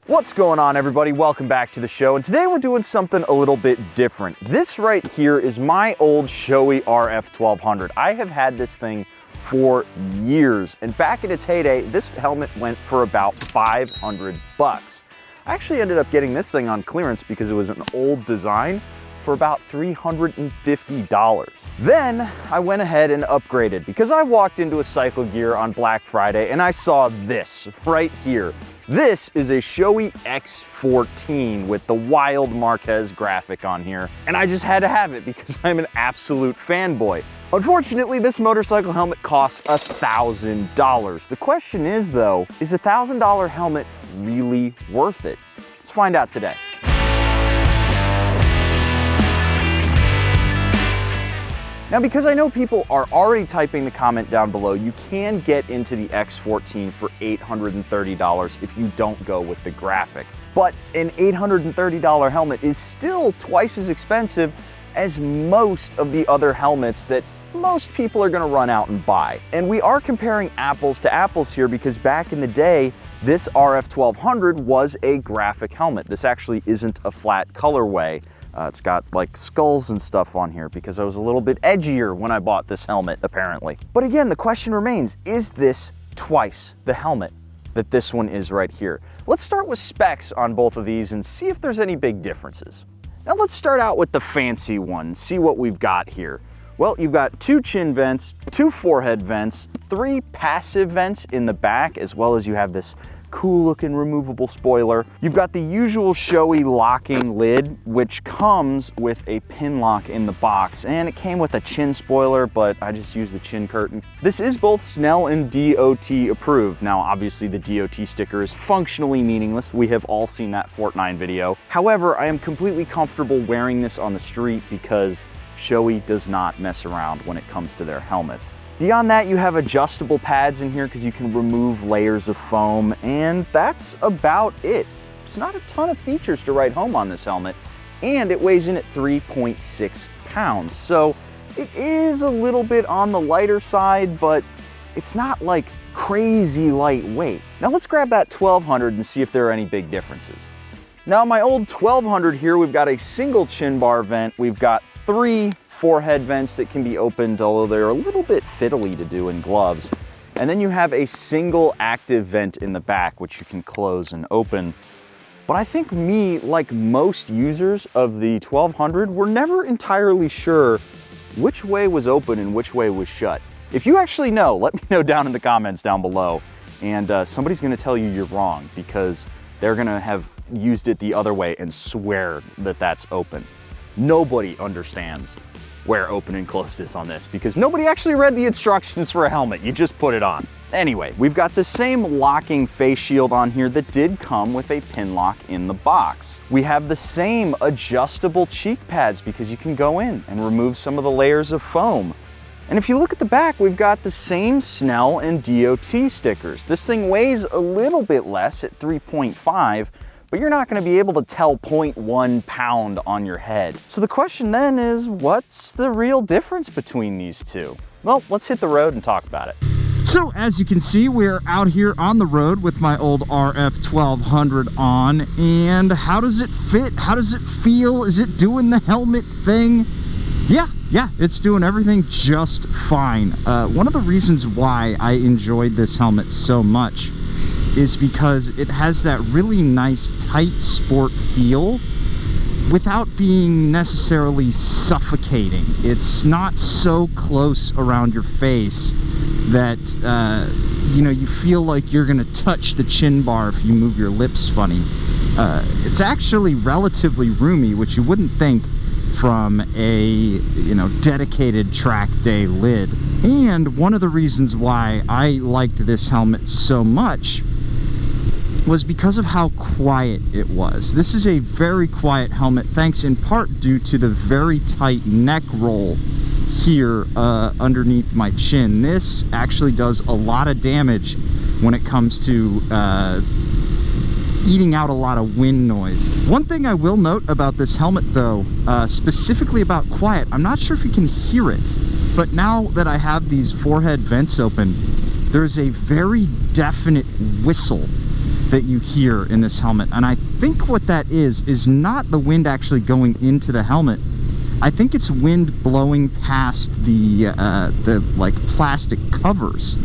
What's going on, everybody? Welcome back to the show, and today we're doing something a little bit different. This right here is my old Shoei RF1200. I have had this thing for years, and back in its heyday, this helmet went for about 500 bucks. I actually ended up getting this thing on clearance because it was an old design for about $350. Then I went ahead and upgraded because I walked into a Cycle Gear on Black Friday and I saw this right here. This is a Shoei X14 with the wild Marquez graphic on here, and I just had to have it because I'm an absolute fanboy. Unfortunately, this motorcycle helmet costs $1,000. The question is though, is a $1,000 helmet really worth it? Let's find out today. Now, because I know people are already typing the comment down below, you can get into the X14 for $830 if you don't go with the graphic. But an $830 helmet is still twice as expensive as most of the other helmets that most people are gonna run out and buy. And we are comparing apples to apples here because back in the day, this RF1200 was a graphic helmet. This actually isn't a flat colorway. It's got like skulls and stuff on here because I was a little bit edgier when I bought this helmet, apparently. But again, the question remains, is this twice the helmet that this one is right here? Let's start with specs on both of these and see if there's any big differences. Now let's start out with the fancy one, see what we've got here. Well, you've got 2 chin vents, 2 forehead vents, 3 passive vents in the back, as well as you have this cool looking removable spoiler. You've got the usual Shoei locking lid, which comes with a pin lock in the box, and it came with a chin spoiler, but I just used the chin curtain. This is both Snell and DOT approved. Now, obviously the DOT sticker is functionally meaningless. We have all seen that Fortnite video. However, I am completely comfortable wearing this on the street because Shoei does not mess around when it comes to their helmets. Beyond that, you have adjustable pads in here because you can remove layers of foam, and that's about it. It's not a ton of features to write home on this helmet, and it weighs in at 3.6 pounds. So it is a little bit on the lighter side, but it's not like crazy lightweight. Now let's grab that 1200 and see if there are any big differences. Now my old 1200 here, we've got a single chin bar vent. We've got 3 forehead vents that can be opened, although they're a little bit fiddly to do in gloves. And then you have a single active vent in the back, which you can close and open. But I think me, like most users of the 1200, were never entirely sure which way was open and which way was shut. If you actually know, let me know down in the comments down below. And somebody's gonna tell you you're wrong because they're gonna have used it the other way and swear that that's open. Nobody understands where open and closed is on this because nobody actually read the instructions for a helmet. You just put it on. Anyway, we've got the same locking face shield on here that did come with a pin lock in the box. We have the same adjustable cheek pads because you can go in and remove some of the layers of foam. And if you look at the back, we've got the same Snell and DOT stickers. This thing weighs a little bit less at 3.5, but you're not gonna be able to tell 0.1 pound on your head. So the question then is, what's the real difference between these two? Well, let's hit the road and talk about it. So as you can see, we're out here on the road with my old RF1200 on, and how does it fit? How does it feel? Is it doing the helmet thing? Yeah, it's doing everything just fine. One of the reasons why I enjoyed this helmet so much is because it has that really nice tight sport feel without being necessarily suffocating. It's not so close around your face that you know, you feel like you're gonna touch the chin bar if you move your lips funny. It's actually relatively roomy, which you wouldn't think from a, you know, dedicated track day lid. And one of the reasons why I liked this helmet so much was because of how quiet it was. This is a very quiet helmet, thanks in part due to the very tight neck roll here underneath my chin. This actually does a lot of damage when it comes to eating out a lot of wind noise. One thing I will note about this helmet though, specifically about quiet, I'm not sure if you can hear it, but now that I have these forehead vents open, there's a very definite whistle that you hear in this helmet. And I think what that is not the wind actually going into the helmet. I think it's wind blowing past the like plastic covers,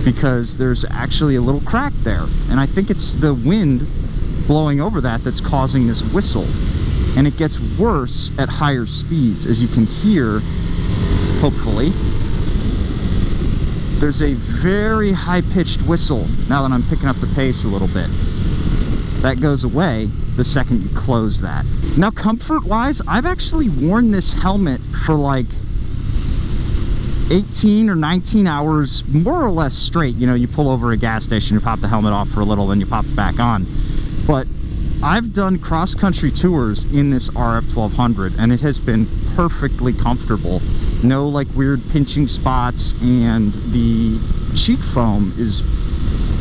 because there's actually a little crack there. And I think it's the wind blowing over that that's causing this whistle. And it gets worse at higher speeds, as you can hear, hopefully. There's a very high-pitched whistle now that I'm picking up the pace a little bit. That goes away the second you close that. Now, comfort-wise, I've actually worn this helmet for like 18 or 19 hours, more or less straight. You know, you pull over a gas station, you pop the helmet off for a little, then you pop it back on. But I've done cross-country tours in this RF1200, and it has been perfectly comfortable. No like weird pinching spots, and the cheek foam is,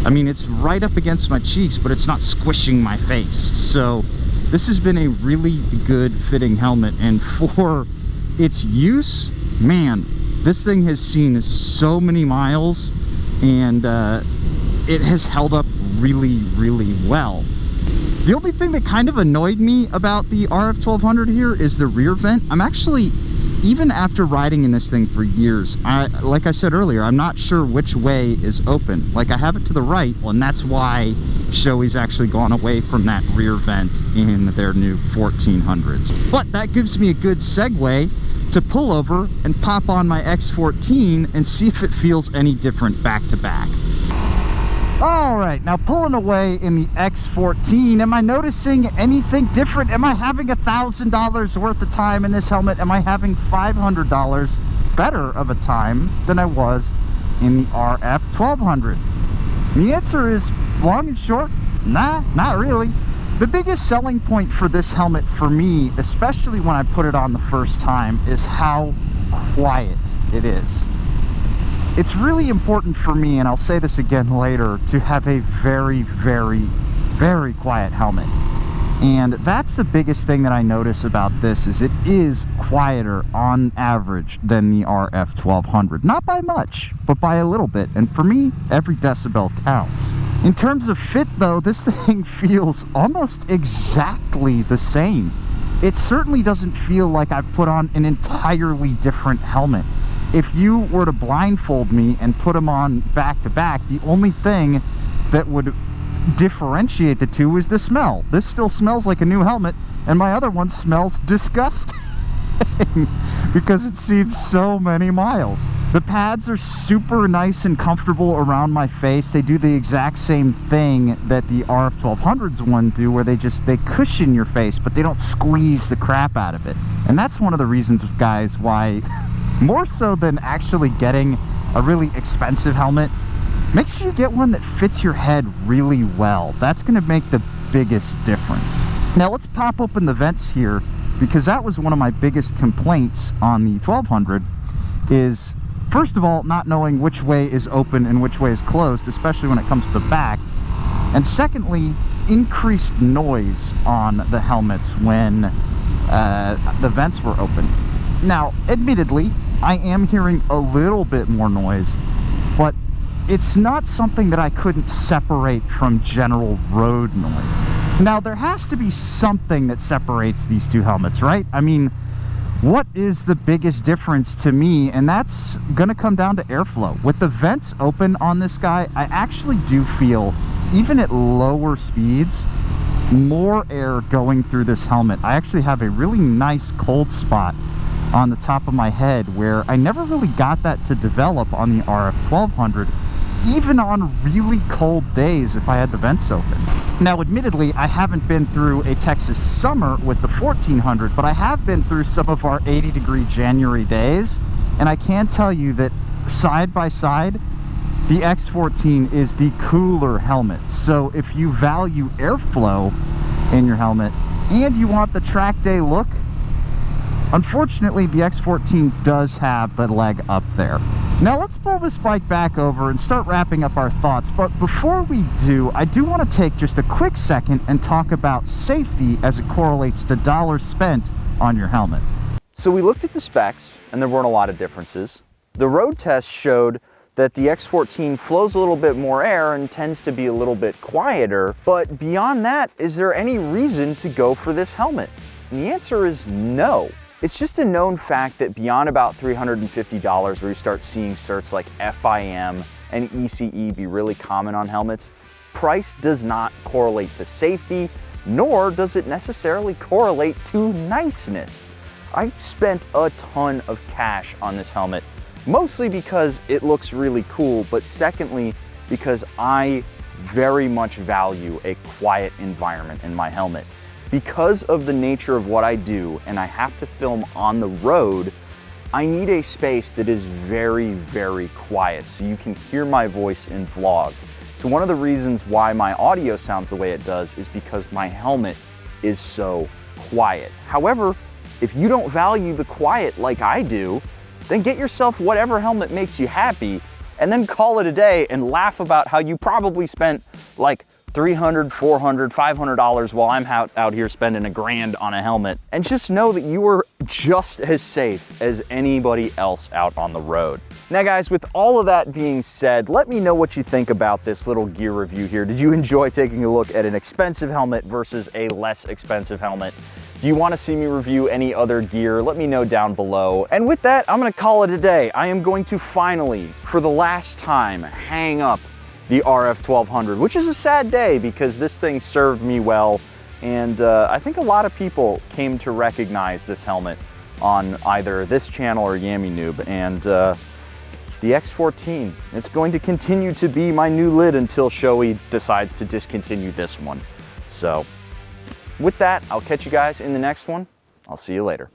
I mean, it's right up against my cheeks, but it's not squishing my face. So this has been a really good fitting helmet, and for its use, man, this thing has seen so many miles, and it has held up really, really well. The only thing that kind of annoyed me about the RF1200 here is the rear vent. I'm actually, even after riding in this thing for years, like I said earlier, I'm not sure which way is open. Like, I have it to the right, and that's why Shoei's actually gone away from that rear vent in their new 1400s. But that gives me a good segue to pull over and pop on my X14 and see if it feels any different back to back. All right, now pulling away in the X14, am I noticing anything different? Am I having $1,000 worth of time in this helmet? Am I having $500 better of a time than I was in the RF1200? The answer is, long and short, nah, not really. The biggest selling point for this helmet for me, especially when I put it on the first time, is how quiet it is. It's really important for me, and I'll say this again later, to have a very, very, very quiet helmet. And that's the biggest thing that I notice about this, is it is quieter on average than the RF1200. Not by much, but by a little bit. And for me, every decibel counts. In terms of fit though, this thing feels almost exactly the same. It certainly doesn't feel like I've put on an entirely different helmet. If you were to blindfold me and put them on back to back, the only thing that would differentiate the two is the smell. This still smells like a new helmet, and my other one smells disgusting because it's seen so many miles. The pads are super nice and comfortable around my face. They do the exact same thing that the RF1200's one do, where they cushion your face, but they don't squeeze the crap out of it. And that's one of the reasons, guys, why more so than actually getting a really expensive helmet, make sure you get one that fits your head really well. That's going to make the biggest difference. Now let's pop open the vents here, because that was one of my biggest complaints on the 1200, is first of all, not knowing which way is open and which way is closed, especially when it comes to the back. And secondly, increased noise on the helmets when the vents were open. Now, admittedly, I am hearing a little bit more noise, but it's not something that I couldn't separate from general road noise. Now, there has to be something that separates these two helmets, right? I mean, what is the biggest difference to me? And that's gonna come down to airflow. With the vents open on this guy, I actually do feel, even at lower speeds, more air going through this helmet. I actually have a really nice cold spot on the top of my head where I never really got that to develop on the RF1200, even on really cold days if I had the vents open. Now, admittedly, I haven't been through a Texas summer with the 1400, but I have been through some of our 80-degree January days, and I can tell you that side by side, the X14 is the cooler helmet. So if you value airflow in your helmet and you want the track day look, unfortunately, the X14 does have the leg up there. Now let's pull this bike back over and start wrapping up our thoughts. But before we do, I do want to take just a quick second and talk about safety as it correlates to dollars spent on your helmet. So we looked at the specs, and there weren't a lot of differences. The road test showed that the X14 flows a little bit more air and tends to be a little bit quieter. But beyond that, is there any reason to go for this helmet? And the answer is no. It's just a known fact that beyond about $350, where you start seeing certs like FIM and ECE be really common on helmets, price does not correlate to safety, nor does it necessarily correlate to niceness. I spent a ton of cash on this helmet, mostly because it looks really cool, but secondly, because I very much value a quiet environment in my helmet. Because of the nature of what I do, and I have to film on the road, I need a space that is very, very quiet so you can hear my voice in vlogs. So one of the reasons why my audio sounds the way it does is because my helmet is so quiet. However, if you don't value the quiet like I do, then get yourself whatever helmet makes you happy and then call it a day and laugh about how you probably spent like $300, $400, $500 while I'm out here spending $1,000 on a helmet. And just know that you are just as safe as anybody else out on the road. Now guys, with all of that being said, let me know what you think about this little gear review here. Did you enjoy taking a look at an expensive helmet versus a less expensive helmet? Do you want to see me review any other gear? Let me know down below. And with that, I'm going to call it a day. I am going to finally, for the last time, hang up the RF1200, which is a sad day because this thing served me well. And I think a lot of people came to recognize this helmet on either this channel or Yami Noob. And the X14, it's going to continue to be my new lid until Shoei decides to discontinue this one. So with that, I'll catch you guys in the next one. I'll see you later.